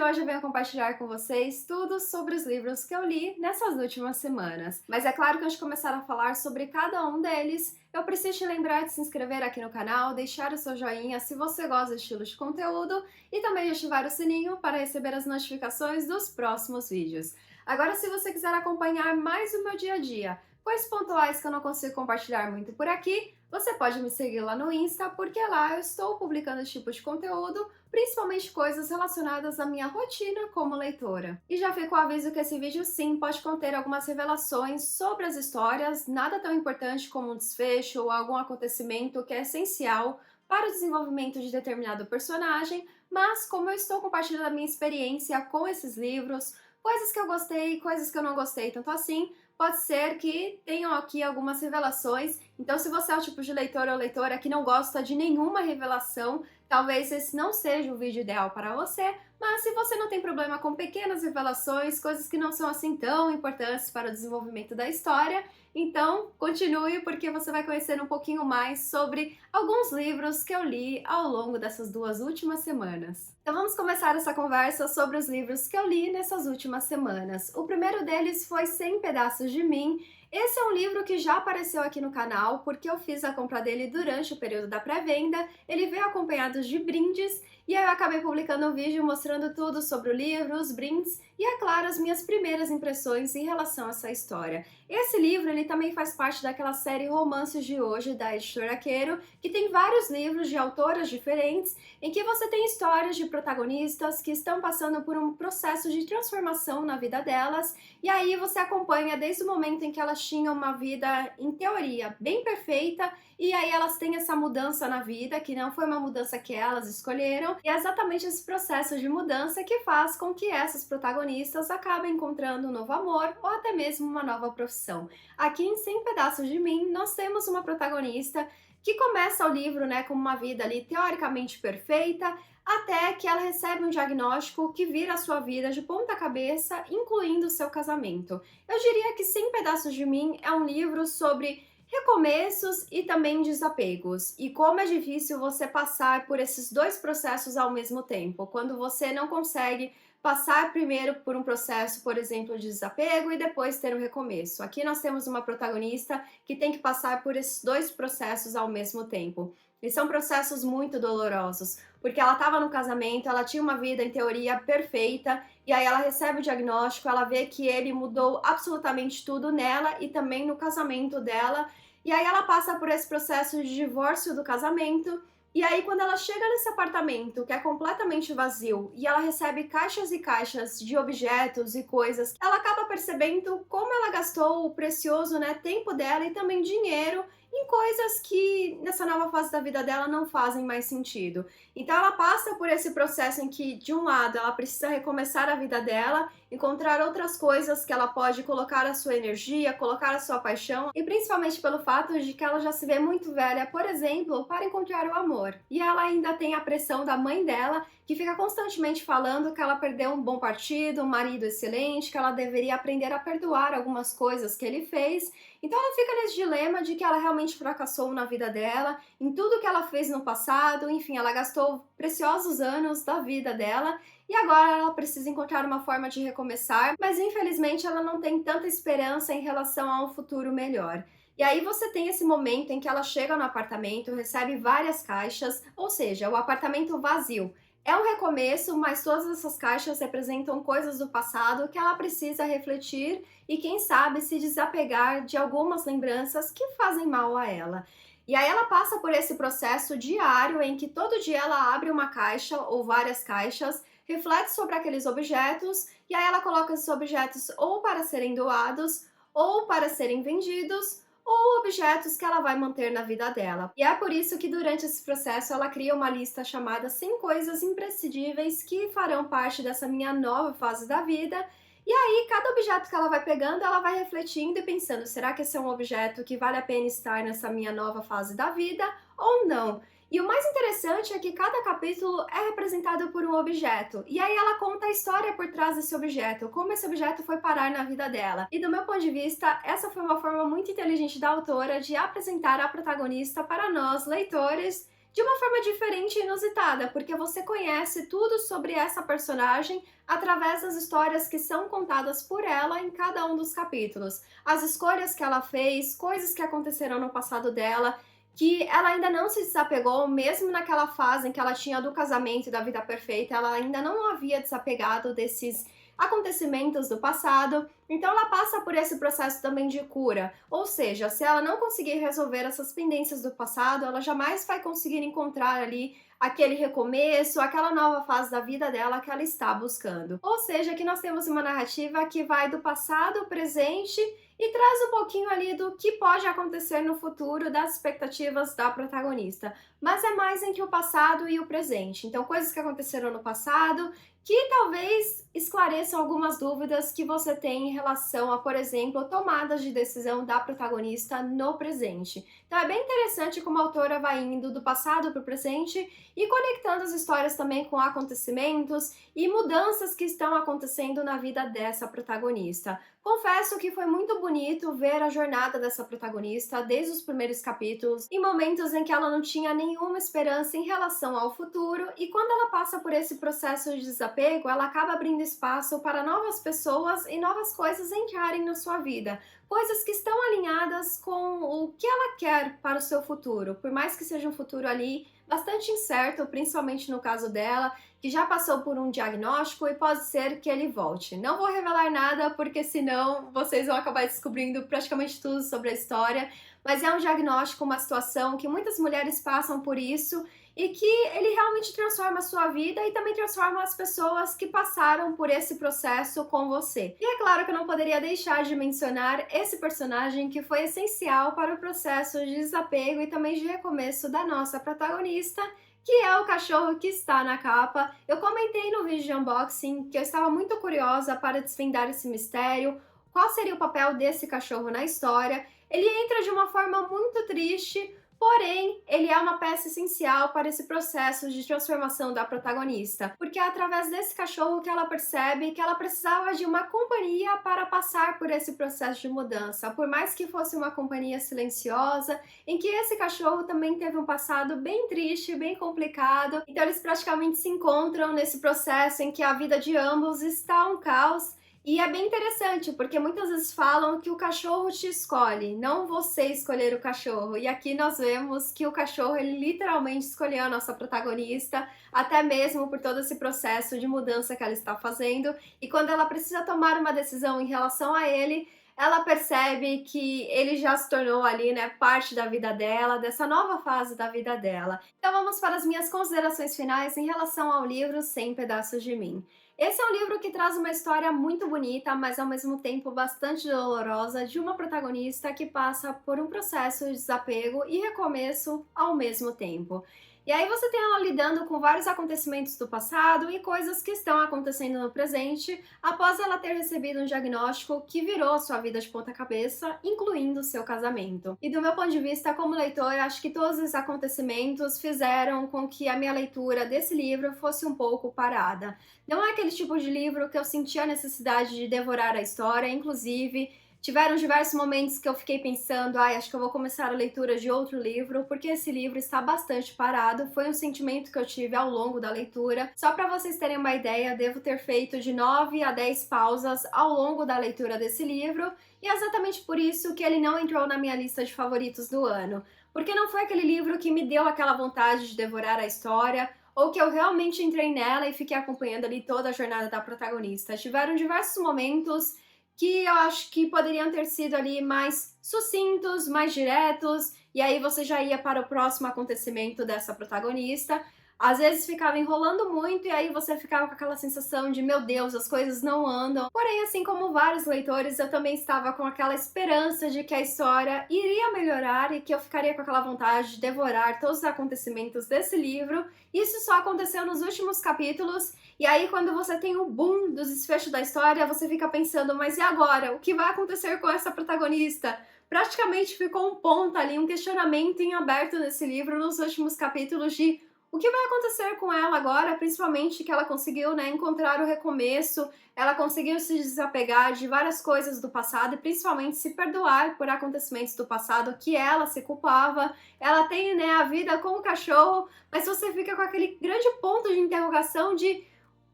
de hoje eu venho compartilhar com vocês tudo sobre os livros que eu li nessas últimas semanas. Mas é claro que antes de começar a falar sobre cada um deles, eu preciso te lembrar de se inscrever aqui no canal, deixar o seu joinha se você gosta desse estilo de conteúdo e também de ativar o sininho para receber as notificações dos próximos vídeos. Agora, se você quiser acompanhar mais o meu dia a dia, coisas pontuais que eu não consigo compartilhar muito por aqui, você pode me seguir lá no Insta, porque lá eu estou publicando esse tipo de conteúdo, principalmente coisas relacionadas à minha rotina como leitora. E já fica o aviso que esse vídeo sim pode conter algumas revelações sobre as histórias, nada tão importante como um desfecho ou algum acontecimento que é essencial para o desenvolvimento de determinado personagem, mas como eu estou compartilhando a minha experiência com esses livros, coisas que eu gostei, coisas que eu não gostei tanto assim, pode ser que tenham aqui algumas revelações. Então, se você é o tipo de leitor ou leitora que não gosta de nenhuma revelação, talvez esse não seja o vídeo ideal para você, mas se você não tem problema com pequenas revelações, coisas que não são assim tão importantes para o desenvolvimento da história, então continue porque você vai conhecer um pouquinho mais sobre alguns livros que eu li ao longo dessas duas últimas semanas. Então vamos começar essa conversa sobre os livros que eu li nessas últimas semanas. O primeiro deles foi 100 Pedaços de Mim. Esse é um livro que já apareceu aqui no canal, porque eu fiz a compra dele durante o período da pré-venda, ele veio acompanhado de brindes, e aí eu acabei publicando um vídeo mostrando tudo sobre o livro, os brindes, e é claro, as minhas primeiras impressões em relação a essa história. Esse livro, ele também faz parte daquela série Romances de Hoje, da editora Quero, que tem vários livros de autoras diferentes, em que você tem histórias de protagonistas que estão passando por um processo de transformação na vida delas, e aí você acompanha desde o momento em que elas tinham uma vida, em teoria, bem perfeita, e aí elas têm essa mudança na vida, que não foi uma mudança que elas escolheram, e é exatamente esse processo de mudança que faz com que essas protagonistas acabem encontrando um novo amor, ou até mesmo uma nova profissão. Aqui em 100 Pedaços de Mim, nós temos uma protagonista que começa o livro, né, com uma vida ali teoricamente perfeita, até que ela recebe um diagnóstico que vira a sua vida de ponta cabeça, incluindo o seu casamento. Eu diria que 100 Pedaços de Mim é um livro sobre recomeços e também desapegos, e como é difícil você passar por esses dois processos ao mesmo tempo, quando você não consegue passar primeiro por um processo, por exemplo, de desapego e depois ter um recomeço. Aqui nós temos uma protagonista que tem que passar por esses dois processos ao mesmo tempo. E são processos muito dolorosos, porque ela estava no casamento, ela tinha uma vida em teoria perfeita, e aí ela recebe o diagnóstico, ela vê que ele mudou absolutamente tudo nela e também no casamento dela, e aí ela passa por esse processo de divórcio do casamento, e aí quando ela chega nesse apartamento, que é completamente vazio, e ela recebe caixas e caixas de objetos e coisas, ela acaba percebendo como ela gastou o precioso, né, tempo dela e também dinheiro em coisas que nessa nova fase da vida dela não fazem mais sentido. Então ela passa por esse processo em que, de um lado, ela precisa recomeçar a vida dela, encontrar outras coisas que ela pode colocar a sua energia, colocar a sua paixão, e principalmente pelo fato de que ela já se vê muito velha, por exemplo, para encontrar o amor. E ela ainda tem a pressão da mãe dela, que fica constantemente falando que ela perdeu um bom partido, um marido excelente, que ela deveria aprender a perdoar algumas coisas que ele fez. Então ela fica nesse dilema de que ela realmente fracassou na vida dela, em tudo que ela fez no passado, enfim, ela gastou preciosos anos da vida dela e agora ela precisa encontrar uma forma de recomeçar, mas infelizmente ela não tem tanta esperança em relação a um futuro melhor. E aí você tem esse momento em que ela chega no apartamento, recebe várias caixas, ou seja, o apartamento vazio. É um recomeço, mas todas essas caixas representam coisas do passado que ela precisa refletir e, quem sabe, se desapegar de algumas lembranças que fazem mal a ela. E aí ela passa por esse processo diário em que todo dia ela abre uma caixa ou várias caixas, reflete sobre aqueles objetos e aí ela coloca esses objetos ou para serem doados ou para serem vendidos ou objetos que ela vai manter na vida dela. E é por isso que durante esse processo ela cria uma lista chamada 100 coisas imprescindíveis que farão parte dessa minha nova fase da vida. E aí, cada objeto que ela vai pegando, ela vai refletindo e pensando, será que esse é um objeto que vale a pena estar nessa minha nova fase da vida ou não? E o mais interessante é que cada capítulo é representado por um objeto, e aí ela conta a história por trás desse objeto, como esse objeto foi parar na vida dela. E do meu ponto de vista, essa foi uma forma muito inteligente da autora de apresentar a protagonista para nós, leitores, de uma forma diferente e inusitada, porque você conhece tudo sobre essa personagem através das histórias que são contadas por ela em cada um dos capítulos. As escolhas que ela fez, coisas que aconteceram no passado dela, que ela ainda não se desapegou, mesmo naquela fase em que ela tinha do casamento e da vida perfeita, ela ainda não havia desapegado desses acontecimentos do passado, então ela passa por esse processo também de cura. Ou seja, se ela não conseguir resolver essas pendências do passado, ela jamais vai conseguir encontrar ali aquele recomeço, aquela nova fase da vida dela que ela está buscando. Ou seja, aqui nós temos uma narrativa que vai do passado ao presente e traz um pouquinho ali do que pode acontecer no futuro, das expectativas da protagonista. Mas é mais entre o passado e o presente. Então, coisas que aconteceram no passado que talvez esclareçam algumas dúvidas que você tem em relação a, por exemplo, tomadas de decisão da protagonista no presente. Então é bem interessante como a autora vai indo do passado para o presente e conectando as histórias também com acontecimentos e mudanças que estão acontecendo na vida dessa protagonista. Confesso que foi muito bonito ver a jornada dessa protagonista desde os primeiros capítulos, em momentos em que ela não tinha nenhuma esperança em relação ao futuro, e quando ela passa por esse processo de desapego, ela acaba abrindo espaço para novas pessoas e novas coisas entrarem na sua vida. Coisas que estão alinhadas com o que ela quer para o seu futuro, por mais que seja um futuro ali bastante incerto, principalmente no caso dela, que já passou por um diagnóstico e pode ser que ele volte. Não vou revelar nada, porque senão vocês vão acabar descobrindo praticamente tudo sobre a história, mas é um diagnóstico, uma situação que muitas mulheres passam por isso e que ele realmente transforma a sua vida e também transforma as pessoas que passaram por esse processo com você. E é claro que eu não poderia deixar de mencionar esse personagem que foi essencial para o processo de desapego e também de recomeço da nossa protagonista, que é o cachorro que está na capa. Eu comentei no vídeo de unboxing que eu estava muito curiosa para desvendar esse mistério, qual seria o papel desse cachorro na história. Ele entra de uma forma muito triste, porém, ele é uma peça essencial para esse processo de transformação da protagonista, porque é através desse cachorro que ela percebe que ela precisava de uma companhia para passar por esse processo de mudança, por mais que fosse uma companhia silenciosa, em que esse cachorro também teve um passado bem triste, bem complicado, então eles praticamente se encontram nesse processo em que a vida de ambos está um caos. E é bem interessante, porque muitas vezes falam que o cachorro te escolhe, não você escolher o cachorro. E aqui nós vemos que o cachorro, ele literalmente escolheu a nossa protagonista, até mesmo por todo esse processo de mudança que ela está fazendo. E quando ela precisa tomar uma decisão em relação a ele, ela percebe que ele já se tornou ali, né, parte da vida dela, dessa nova fase da vida dela. Então vamos para as minhas considerações finais em relação ao livro 100 Pedaços de Mim. Esse é um livro que traz uma história muito bonita, mas ao mesmo tempo bastante dolorosa, de uma protagonista que passa por um processo de desapego e recomeço ao mesmo tempo. E aí você tem ela lidando com vários acontecimentos do passado e coisas que estão acontecendo no presente após ela ter recebido um diagnóstico que virou sua vida de ponta cabeça, incluindo seu casamento. E do meu ponto de vista como leitora, acho que todos esses acontecimentos fizeram com que a minha leitura desse livro fosse um pouco parada. Não é aquele tipo de livro que eu sentia a necessidade de devorar a história, inclusive tiveram diversos momentos que eu fiquei pensando, acho que eu vou começar a leitura de outro livro, porque esse livro está bastante parado. Foi um sentimento que eu tive ao longo da leitura. Só para vocês terem uma ideia, devo ter feito de 9 a 10 pausas ao longo da leitura desse livro, e é exatamente por isso que ele não entrou na minha lista de favoritos do ano. Porque não foi aquele livro que me deu aquela vontade de devorar a história, ou que eu realmente entrei nela e fiquei acompanhando ali toda a jornada da protagonista. Tiveram diversos momentos que eu acho que poderiam ter sido ali mais sucintos, mais diretos, e aí você já ia para o próximo acontecimento dessa protagonista. Às vezes ficava enrolando muito e aí você ficava com aquela sensação de, meu Deus, as coisas não andam. Porém, assim como vários leitores, eu também estava com aquela esperança de que a história iria melhorar e que eu ficaria com aquela vontade de devorar todos os acontecimentos desse livro. Isso só aconteceu nos últimos capítulos, e aí quando você tem o boom do desfecho da história, você fica pensando, mas e agora? O que vai acontecer com essa protagonista? Praticamente ficou um ponto ali, um questionamento em aberto nesse livro nos últimos capítulos de O que vai acontecer com ela agora, principalmente que ela conseguiu, né, encontrar o recomeço, ela conseguiu se desapegar de várias coisas do passado e principalmente se perdoar por acontecimentos do passado que ela se culpava. Ela tem, né, a vida com o cachorro, mas você fica com aquele grande ponto de interrogação de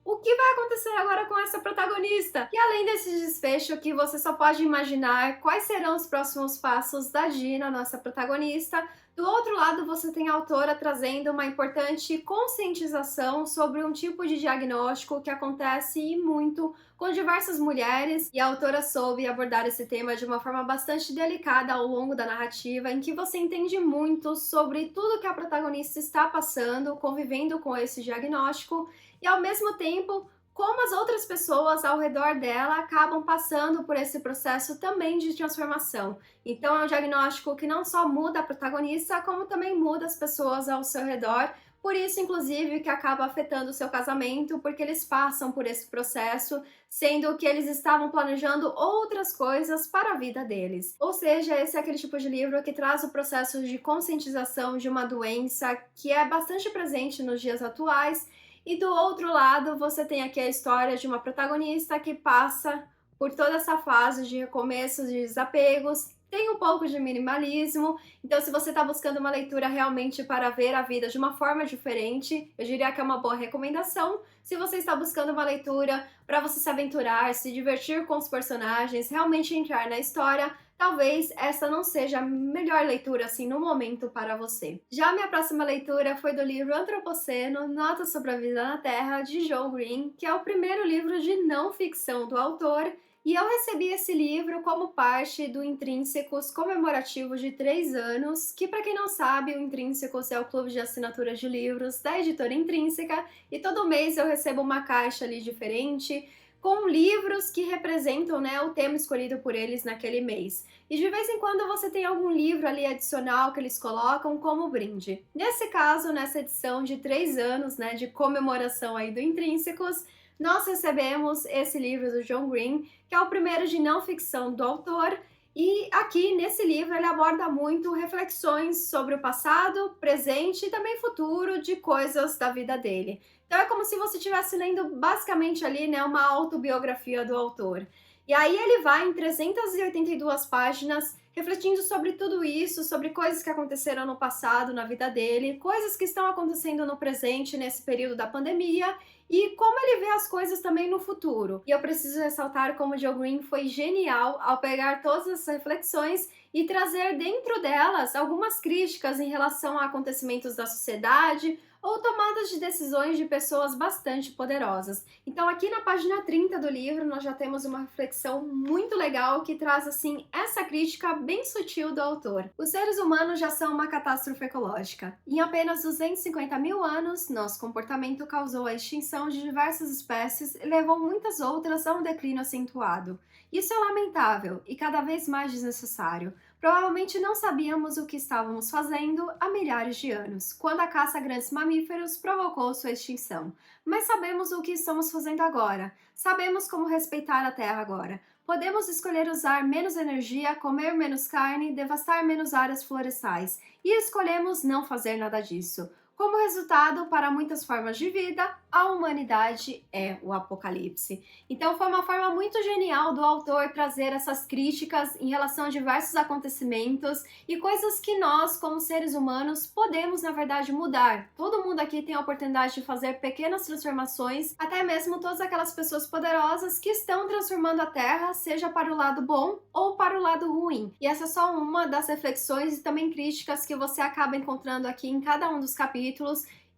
o que vai acontecer agora com essa protagonista? E além desse desfecho que você só pode imaginar quais serão os próximos passos da Gina, nossa protagonista, do outro lado você tem a autora trazendo uma importante conscientização sobre um tipo de diagnóstico que acontece e muito com diversas mulheres, e a autora soube abordar esse tema de uma forma bastante delicada ao longo da narrativa, em que você entende muito sobre tudo que a protagonista está passando, convivendo com esse diagnóstico, e ao mesmo tempo como as outras pessoas ao redor dela acabam passando por esse processo também de transformação. Então é um diagnóstico que não só muda a protagonista, como também muda as pessoas ao seu redor, por isso, inclusive, que acaba afetando o seu casamento, porque eles passam por esse processo, sendo que eles estavam planejando outras coisas para a vida deles. Ou seja, esse é aquele tipo de livro que traz o processo de conscientização de uma doença que é bastante presente nos dias atuais. E do outro lado, você tem aqui a história de uma protagonista que passa por toda essa fase de recomeços, de desapegos, tem um pouco de minimalismo. Então, se você está buscando uma leitura realmente para ver a vida de uma forma diferente, eu diria que é uma boa recomendação. Se você está buscando uma leitura para você se aventurar, se divertir com os personagens, realmente entrar na história, talvez essa não seja a melhor leitura assim no momento para você. Já a minha próxima leitura foi do livro Antropoceno, Notas sobre a Vida na Terra, de John Green, que é o primeiro livro de não ficção do autor. E eu recebi esse livro como parte do Intrínsecos comemorativo de 3 anos, que para quem não sabe, o Intrínsecos é o clube de assinatura de livros da editora Intrínseca, e todo mês eu recebo uma caixa ali diferente, com livros que representam, né, o tema escolhido por eles naquele mês. E de vez em quando você tem algum livro ali adicional que eles colocam como brinde. Nesse caso, nessa edição de 3 anos, né, de comemoração aí do Intrínsecos, nós recebemos esse livro do John Green, que é o primeiro de não ficção do autor, e aqui nesse livro ele aborda muito reflexões sobre o passado, presente e também futuro de coisas da vida dele. Então é como se você estivesse lendo basicamente ali, né, uma autobiografia do autor. E aí ele vai em 382 páginas refletindo sobre tudo isso, sobre coisas que aconteceram no passado, na vida dele, coisas que estão acontecendo no presente, nesse período da pandemia, e como ele vê as coisas também no futuro. E eu preciso ressaltar como o Joe Green foi genial ao pegar todas essas reflexões e trazer dentro delas algumas críticas em relação a acontecimentos da sociedade ou tomadas de decisões de pessoas bastante poderosas. Então aqui na página 30 do livro nós já temos uma reflexão muito legal que traz assim essa crítica bem sutil do autor. Os seres humanos já são uma catástrofe ecológica. Em apenas 250 mil anos, nosso comportamento causou a extinção de diversas espécies e levou muitas outras a um declínio acentuado. Isso é lamentável e cada vez mais desnecessário. Provavelmente não sabíamos o que estávamos fazendo há milhares de anos, quando a caça a grandes mamíferos provocou sua extinção. Mas sabemos o que estamos fazendo agora. Sabemos como respeitar a Terra agora. Podemos escolher usar menos energia, comer menos carne, devastar menos áreas florestais. E escolhemos não fazer nada disso. Como resultado, para muitas formas de vida, a humanidade é o apocalipse. Então foi uma forma muito genial do autor trazer essas críticas em relação a diversos acontecimentos e coisas que nós, como seres humanos, podemos, na verdade, mudar. Todo mundo aqui tem a oportunidade de fazer pequenas transformações, até mesmo todas aquelas pessoas poderosas que estão transformando a Terra, seja para o lado bom ou para o lado ruim. E essa é só uma das reflexões e também críticas que você acaba encontrando aqui em cada um dos capítulos.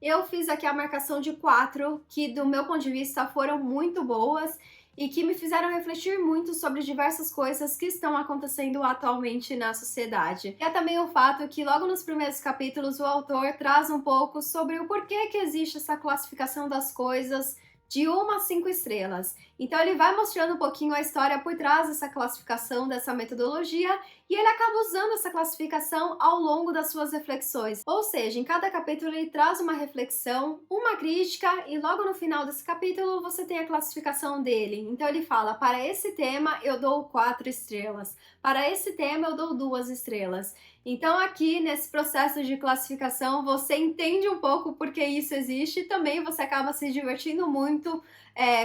Eu fiz aqui a marcação de 4 que, do meu ponto de vista, foram muito boas e que me fizeram refletir muito sobre diversas coisas que estão acontecendo atualmente na sociedade. E é também o fato que logo nos primeiros capítulos o autor traz um pouco sobre o porquê que existe essa classificação das coisas de 1 a 5 estrelas. Então ele vai mostrando um pouquinho a história por trás dessa classificação, dessa metodologia, e ele acaba usando essa classificação ao longo das suas reflexões. Ou seja, em cada capítulo ele traz uma reflexão, uma crítica, e logo no final desse capítulo você tem a classificação dele. Então ele fala: para esse tema eu dou 4 estrelas, para esse tema eu dou 2 estrelas. Então aqui nesse processo de classificação você entende um pouco porque isso existe, e também você acaba se divertindo muito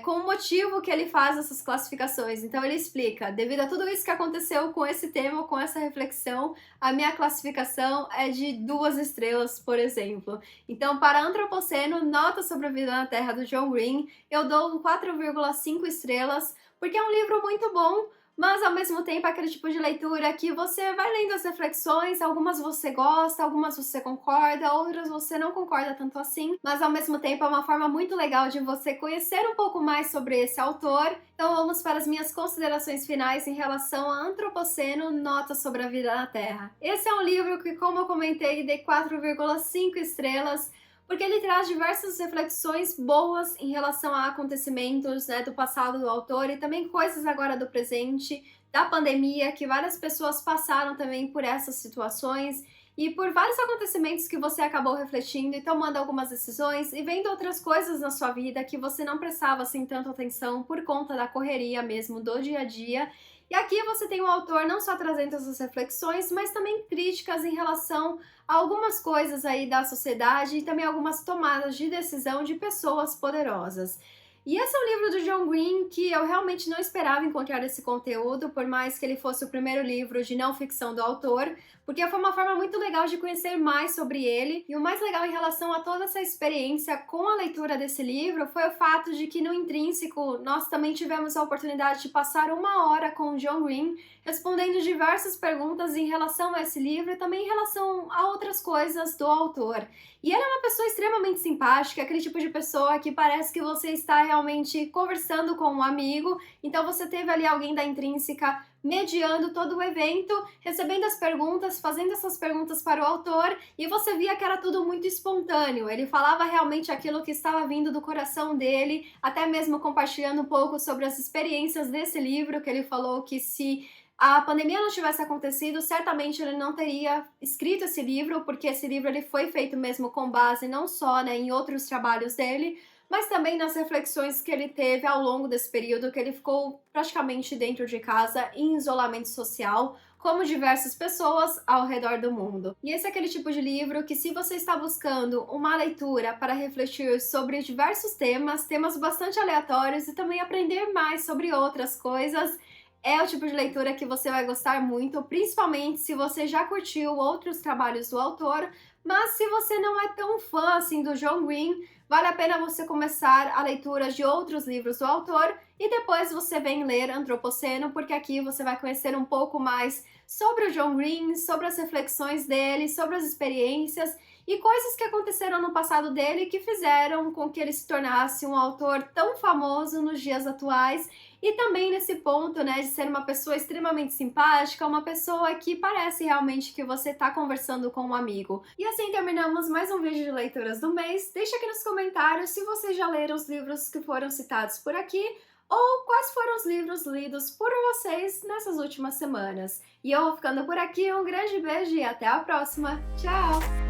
com o motivo que ele faz essas classificações. Então ele explica: devido a tudo isso que aconteceu com esse tema, com essa reflexão, a minha classificação é de 2 estrelas, por exemplo. Então, para Antropoceno, Nota sobre a Vida na Terra, do John Green, eu dou 4,5 estrelas, porque é um livro muito bom, mas ao mesmo tempo é aquele tipo de leitura que você vai lendo as reflexões, algumas você gosta, algumas você concorda, outras você não concorda tanto assim, mas ao mesmo tempo é uma forma muito legal de você conhecer um pouco mais sobre esse autor. Então vamos para as minhas considerações finais em relação a Antropoceno, Nota sobre a Vida na Terra. Esse é um livro que, como eu comentei, dei 4,5 estrelas, porque ele traz diversas reflexões boas em relação a acontecimentos, né, do passado do autor e também coisas agora do presente, da pandemia, que várias pessoas passaram também por essas situações e por vários acontecimentos que você acabou refletindo e tomando algumas decisões e vendo outras coisas na sua vida que você não prestava assim tanto atenção por conta da correria mesmo do dia a dia. E aqui você tem o autor não só trazendo essas reflexões, mas também críticas em relação a algumas coisas aí da sociedade e também algumas tomadas de decisão de pessoas poderosas. E esse é um livro do John Green que eu realmente não esperava encontrar esse conteúdo, por mais que ele fosse o primeiro livro de não ficção do autor, porque foi uma forma muito legal de conhecer mais sobre ele. E o mais legal em relação a toda essa experiência com a leitura desse livro foi o fato de que no Intrínseco nós também tivemos a oportunidade de passar 1 hora com o John Green, respondendo diversas perguntas em relação a esse livro e também em relação a outras coisas do autor. E ele é uma pessoa extremamente simpática, aquele tipo de pessoa que parece que você está realmente conversando com um amigo. Então você teve ali alguém da Intrínseca mediando todo o evento, recebendo as perguntas, fazendo essas perguntas para o autor, e você via que era tudo muito espontâneo. Ele falava realmente aquilo que estava vindo do coração dele, até mesmo compartilhando um pouco sobre as experiências desse livro, que ele falou que se a pandemia não tivesse acontecido, certamente ele não teria escrito esse livro, porque esse livro ele foi feito mesmo com base não só, né, em outros trabalhos dele, mas também nas reflexões que ele teve ao longo desse período que ele ficou praticamente dentro de casa, em isolamento social, como diversas pessoas ao redor do mundo. E esse é aquele tipo de livro que, se você está buscando uma leitura para refletir sobre diversos temas bastante aleatórios e também aprender mais sobre outras coisas, é o tipo de leitura que você vai gostar muito, principalmente se você já curtiu outros trabalhos do autor, mas se você não é tão fã assim do John Green, vale a pena você começar a leitura de outros livros do autor e depois você vem ler Antropoceno, porque aqui você vai conhecer um pouco mais sobre o John Green, sobre as reflexões dele, sobre as experiências e coisas que aconteceram no passado dele que fizeram com que ele se tornasse um autor tão famoso nos dias atuais. E também nesse ponto, né, de ser uma pessoa extremamente simpática, uma pessoa que parece realmente que você está conversando com um amigo. E assim terminamos mais um vídeo de leituras do mês. Deixa aqui nos comentários se vocês já leram os livros que foram citados por aqui, ou quais foram os livros lidos por vocês nessas últimas semanas. E eu vou ficando por aqui, um grande beijo e até a próxima. Tchau!